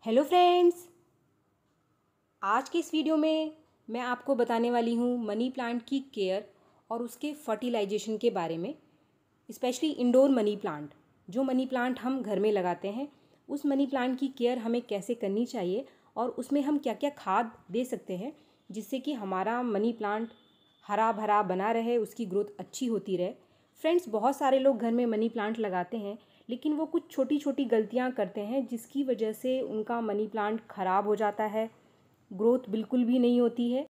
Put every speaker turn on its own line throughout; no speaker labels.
Hello friends, आज के इस वीडियो में मैं आपको बताने वाली हूँ मनी प्लांट की केयर और उसके फर्टिलाइजेशन के बारे में। स्पेशली इंडोर मनी प्लांट, जो मनी प्लांट हम घर में लगाते हैं, उस मनी प्लांट की केयर हमें कैसे करनी चाहिए और उसमें हम क्या क्या खाद दे सकते हैं जिससे कि हमारा मनी प्लांट हरा भरा बना रहे, उसकी ग्रोथ अच्छी होती रहे। फ्रेंड्स, बहुत सारे लोग घर में मनी प्लांट लगाते हैं लेकिन वो कुछ छोटी छोटी गलतियां करते हैं जिसकी वजह से उनका मनी प्लांट ख़राब हो जाता है, ग्रोथ बिल्कुल भी नहीं होती है।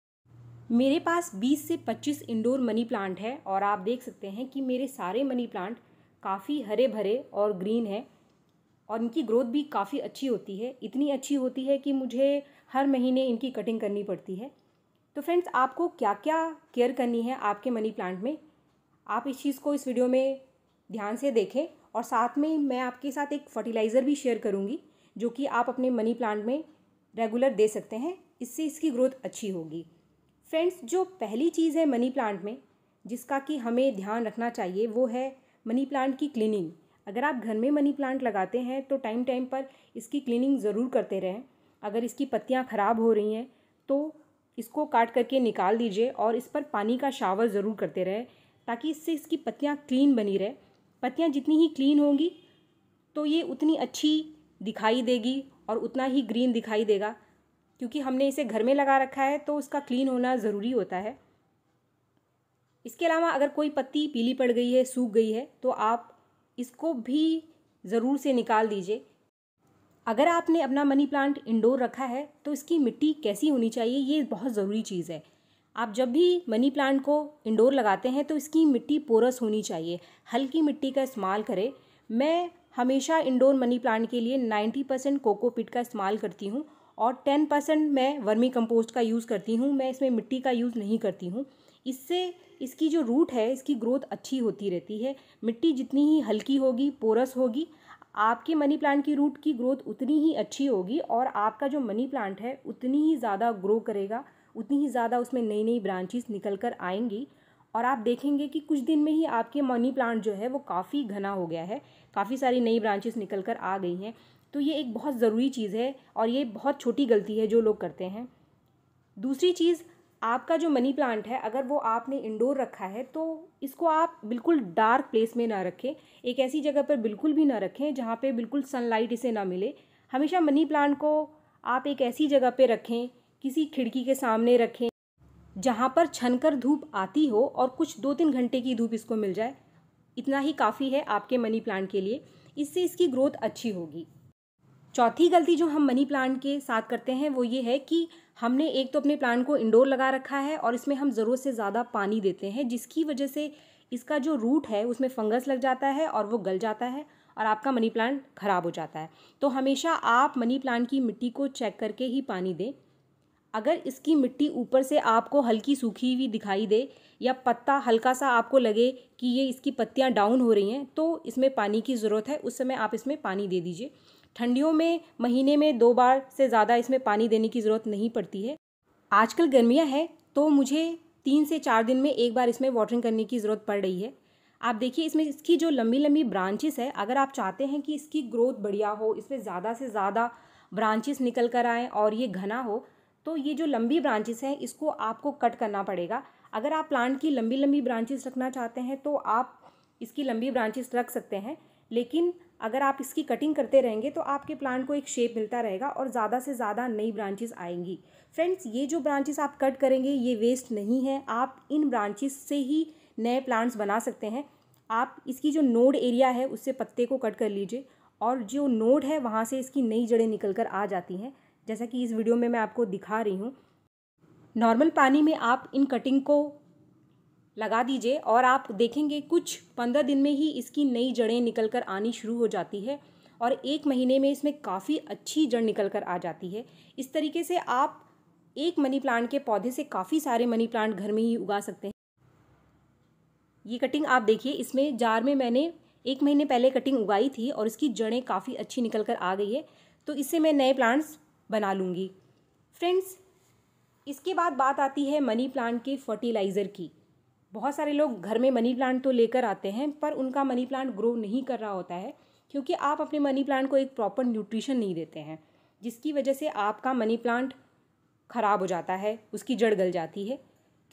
मेरे पास 20 से 25 इंडोर मनी प्लांट है और आप देख सकते हैं कि मेरे सारे मनी प्लांट काफ़ी हरे भरे और ग्रीन है और इनकी ग्रोथ भी काफ़ी अच्छी होती है। इतनी अच्छी होती है कि मुझे हर महीने इनकी कटिंग करनी पड़ती है। तो फ्रेंड्स, आपको क्या क्या केयर करनी है आपके मनी प्लांट में, आप इस चीज़ को इस वीडियो में ध्यान से देखें। और साथ में मैं आपके साथ एक फर्टिलाइज़र भी शेयर करूंगी जो कि आप अपने मनी प्लांट में रेगुलर दे सकते हैं, इससे इसकी ग्रोथ अच्छी होगी। फ्रेंड्स, जो पहली चीज़ है मनी प्लांट में जिसका कि हमें ध्यान रखना चाहिए वो है मनी प्लांट की क्लीनिंग। अगर आप घर में मनी प्लांट लगाते हैं तो टाइम टाइम पर इसकी क्लीनिंग ज़रूर करते रहें। अगर इसकी पत्तियाँ ख़राब हो रही हैं तो इसको काट करके निकाल दीजिए और इस पर पानी का शावर ज़रूर करते रहें ताकि इससे इसकी पत्तियाँ क्लीन बनी रहे। पत्तियाँ जितनी ही क्लीन होंगी तो ये उतनी अच्छी दिखाई देगी और उतना ही ग्रीन दिखाई देगा, क्योंकि हमने इसे घर में लगा रखा है तो उसका क्लीन होना ज़रूरी होता है। इसके अलावा अगर कोई पत्ती पीली पड़ गई है, सूख गई है, तो आप इसको भी ज़रूर से निकाल दीजिए। अगर आपने अपना मनी प्लांट इंडोर रखा है तो इसकी मिट्टी कैसी होनी चाहिए, ये बहुत ज़रूरी चीज़ है। आप जब भी मनी प्लांट को इंडोर लगाते हैं तो इसकी मिट्टी पोरस होनी चाहिए, हल्की मिट्टी का इस्तेमाल करें। मैं हमेशा इंडोर मनी प्लांट के लिए 90% कोकोपीट का इस्तेमाल करती हूँ और 10% मैं वर्मी कंपोस्ट का यूज़ करती हूँ। मैं इसमें मिट्टी का यूज़ नहीं करती हूँ। इससे इसकी जो रूट है इसकी ग्रोथ अच्छी होती रहती है। मिट्टी जितनी ही हल्की होगी, पोरस होगी, आपके मनी प्लांट की रूट की ग्रोथ उतनी ही अच्छी होगी और आपका जो मनी प्लांट है उतनी ही ज़्यादा ग्रो करेगा, उतनी ही ज़्यादा उसमें नई नई ब्रांचेस निकल कर आएंगी। और आप देखेंगे कि कुछ दिन में ही आपके मनी प्लांट जो है वो काफ़ी घना हो गया है, काफ़ी सारी नई ब्रांचेस निकल कर आ गई हैं। तो ये एक बहुत ज़रूरी चीज़ है और ये बहुत छोटी गलती है जो लोग करते हैं। दूसरी चीज़, आपका जो मनी प्लांट है अगर वो आपने इंडोर रखा है तो इसको आप बिल्कुल डार्क प्लेस में ना रखें। एक ऐसी जगह पर बिल्कुल भी ना रखें जहाँ पे बिल्कुल सनलाइट इसे ना मिले। हमेशा मनी प्लांट को आप एक ऐसी जगह पे रखें, किसी खिड़की के सामने रखें जहाँ पर छनकर धूप आती हो और कुछ 2-3 घंटे की धूप इसको मिल जाए। इतना ही काफ़ी है आपके मनी प्लांट के लिए, इससे इसकी ग्रोथ अच्छी होगी। चौथी गलती जो हम मनी प्लांट के साथ करते हैं वो ये है कि हमने एक तो अपने प्लांट को इंडोर लगा रखा है और इसमें हम ज़रूरत से ज़्यादा पानी देते हैं, जिसकी वजह से इसका जो रूट है उसमें फंगस लग जाता है और वो गल जाता है और आपका मनी प्लांट ख़राब हो जाता है। तो हमेशा आप मनी प्लांट की मिट्टी को चेक करके ही पानी दें। अगर इसकी मिट्टी ऊपर से आपको हल्की सूखी हुई दिखाई दे या पत्ता हल्का सा आपको लगे कि ये इसकी पत्तियां डाउन हो रही हैं तो इसमें पानी की ज़रूरत है, उस समय आप इसमें पानी दे दीजिए। ठंडियों में महीने में 2 बार से ज़्यादा इसमें पानी देने की ज़रूरत नहीं पड़ती है। आजकल गर्मियाँ हैं तो मुझे 3 से 4 दिन में एक बार इसमें वाटरिंग करने की ज़रूरत पड़ रही है। आप देखिए इसमें इसकी जो लंबी लंबी ब्रांचेस है, अगर आप चाहते हैं कि इसकी ग्रोथ बढ़िया हो, इसमें ज़्यादा से ज़्यादा ब्रांचेस निकल कर आएँ और ये घना हो, तो ये जो लंबी ब्रांचेस हैं इसको आपको कट करना पड़ेगा। अगर आप प्लांट की लंबी लंबी ब्रांचेस रखना चाहते हैं तो आप इसकी लंबी ब्रांचेस रख सकते हैं, लेकिन अगर आप इसकी कटिंग करते रहेंगे तो आपके प्लांट को एक शेप मिलता रहेगा और ज़्यादा से ज़्यादा नई ब्रांचेस आएंगी। फ्रेंड्स, ये जो ब्रांचेस आप कट करेंगे ये वेस्ट नहीं है, आप इन ब्रांचेस से ही नए प्लांट्स बना सकते हैं। आप इसकी जो नोड एरिया है उससे पत्ते को कट कर लीजिए और जो नोड है वहाँ से इसकी नई जड़ें निकल कर आ जाती हैं, जैसा कि इस वीडियो में मैं आपको दिखा रही हूँ। नॉर्मल पानी में आप इन कटिंग को लगा दीजिए और आप देखेंगे कुछ 15 दिन में ही इसकी नई जड़ें निकल कर आनी शुरू हो जाती है और 1 महीने में इसमें काफ़ी अच्छी जड़ निकल कर आ जाती है। इस तरीके से आप एक मनी प्लांट के पौधे से काफ़ी सारे मनी प्लांट घर में ही उगा सकते हैं। ये कटिंग आप देखिए, इसमें जार में मैंने 1 महीने पहले कटिंग उगाई थी और इसकी जड़ें काफ़ी अच्छी निकल कर आ गई है, तो इससे मैं नए प्लांट्स बना लूँगी। फ्रेंड्स, इसके बाद बात आती है मनी प्लांट के फर्टिलाइज़र की। बहुत सारे लोग घर में मनी प्लांट तो लेकर आते हैं पर उनका मनी प्लांट ग्रो नहीं कर रहा होता है क्योंकि आप अपने मनी प्लांट को एक प्रॉपर न्यूट्रिशन नहीं देते हैं। जिसकी वजह से आपका मनी प्लांट ख़राब हो जाता है, उसकी जड़ गल जाती है,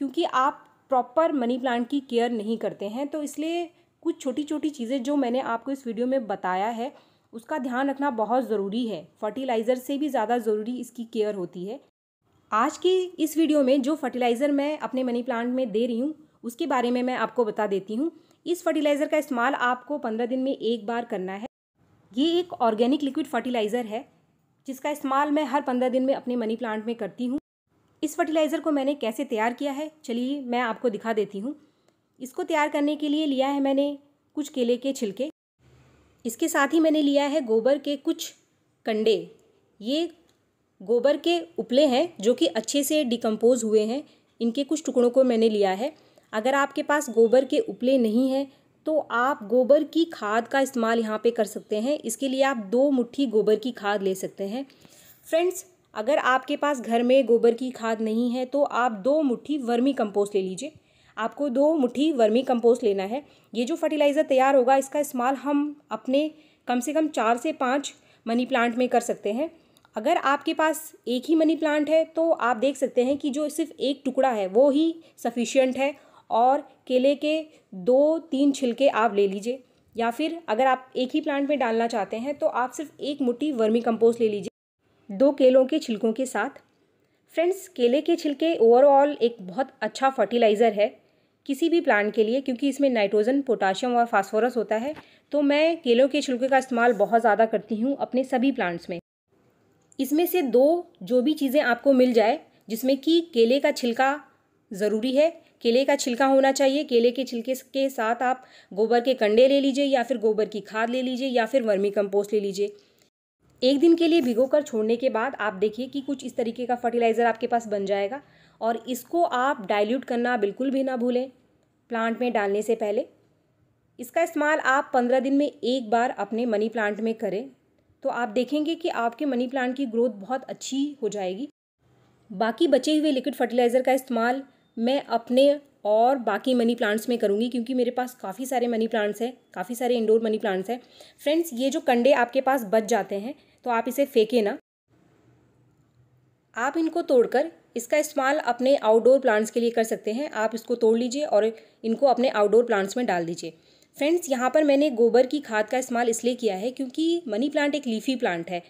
क्योंकि आप प्रॉपर मनी प्लांट की केयर नहीं करते हैं। तो इसलिए कुछ छोटी छोटी चीज़ें जो मैंने आपको इस वीडियो में बताया है उसका ध्यान रखना बहुत ज़रूरी है। फर्टिलाइज़र से भी ज़्यादा ज़रूरी इसकी केयर होती है। आज की इस वीडियो में जो फर्टिलाइज़र मैं अपने मनी प्लांट में दे रही हूँ उसके बारे में मैं आपको बता देती हूँ। इस फर्टिलाइज़र का इस्तेमाल आपको 15 दिन में एक बार करना है। ये एक ऑर्गेनिक लिक्विड फर्टिलाइज़र है जिसका इस्तेमाल मैं हर 15 दिन में अपने मनी प्लांट में करती हूँ। इस फर्टिलाइज़र को मैंने कैसे तैयार किया है चलिए मैं आपको दिखा देती हूँ। इसको तैयार करने के लिए लिया है मैंने कुछ केले के छिलके, इसके साथ ही मैंने लिया है गोबर के कुछ कंडे। ये गोबर के उपले हैं जो कि अच्छे से डिकम्पोज हुए हैं, इनके कुछ टुकड़ों को मैंने लिया है। अगर आपके पास गोबर के उपले नहीं हैं तो आप गोबर की खाद का इस्तेमाल यहाँ पे कर सकते हैं। इसके लिए आप 2 मुट्ठी गोबर की खाद ले सकते हैं। फ्रेंड्स, अगर आपके पास घर में गोबर की खाद नहीं है तो आप 2 मुट्ठी वर्मी कंपोस्ट ले लीजिए। आपको 2 मुट्ठी वर्मी कंपोस्ट लेना है। ये जो फर्टिलाइज़र तैयार होगा इसका इस्तेमाल हम अपने कम से कम 4 से 5 मनी प्लांट में कर सकते हैं। अगर आपके पास एक ही मनी प्लांट है तो आप देख सकते हैं कि जो सिर्फ एक टुकड़ा है वो ही सफिशिएंट है, और केले के 2-3 छिलके आप ले लीजिए, या फिर अगर आप एक ही प्लांट में डालना चाहते हैं तो आप सिर्फ 1 मुट्ठी वर्मी कंपोस्ट ले लीजिए 2 केलों के छिलकों के साथ। फ्रेंड्स, केले के छिलके ओवरऑल एक बहुत अच्छा फर्टिलाइज़र है किसी भी प्लांट के लिए, क्योंकि इसमें नाइट्रोजन, पोटाशियम और फास्फोरस होता है। तो मैं केलों के छिलके का इस्तेमाल बहुत ज़्यादा करती हूँ अपने सभी प्लांट्स में। इसमें से 2 जो भी चीज़ें आपको मिल जाए, जिसमें कि केले का छिलका ज़रूरी है, केले का छिलका होना चाहिए। केले के छिलके के साथ आप गोबर के कंडे ले लीजिए, या फिर गोबर की खाद ले लीजिए, या फिर वर्मी कंपोस्ट ले लीजिए। 1 दिन के लिए भिगोकर छोड़ने के बाद आप देखिए कि कुछ इस तरीके का फर्टिलाइज़र आपके पास बन जाएगा, और इसको आप डाइल्यूट करना बिल्कुल भी ना भूलें प्लांट में डालने से पहले। इसका इस्तेमाल आप 15 दिन में एक बार अपने मनी प्लांट में करें तो आप देखेंगे कि आपके मनी प्लांट की ग्रोथ बहुत अच्छी हो जाएगी। बाकी बचे हुए लिक्विड फर्टिलाइज़र का इस्तेमाल मैं अपने और बाकी मनी प्लांट्स में करूँगी, क्योंकि मेरे पास काफ़ी सारे मनी प्लांट्स हैं, काफ़ी सारे इंडोर मनी प्लांट्स हैं। फ्रेंड्स, ये जो कंडे आपके पास बच जाते हैं तो आप इसे फेंकें ना, आप इनको तोड़कर इसका इस्तेमाल अपने आउटडोर प्लांट्स के लिए कर सकते हैं। आप इसको तोड़ लीजिए और इनको अपने आउटडोर प्लांट्स में डाल दीजिए। फ्रेंड्स, यहाँ पर मैंने गोबर की खाद का इस्तेमाल इसलिए किया है क्योंकि मनी प्लांट एक लीफी प्लांट है।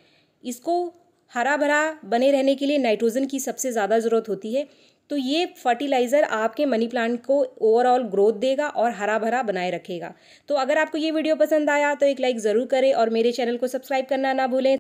इसको हरा भरा बने रहने के लिए नाइट्रोजन की सबसे ज़्यादा ज़रूरत होती है। तो ये फर्टिलाइज़र आपके मनी प्लांट को ओवरऑल ग्रोथ देगा और हरा भरा बनाए रखेगा। तो अगर आपको ये वीडियो पसंद आया तो एक लाइक ज़रूर करें और मेरे चैनल को सब्सक्राइब करना ना भूलें।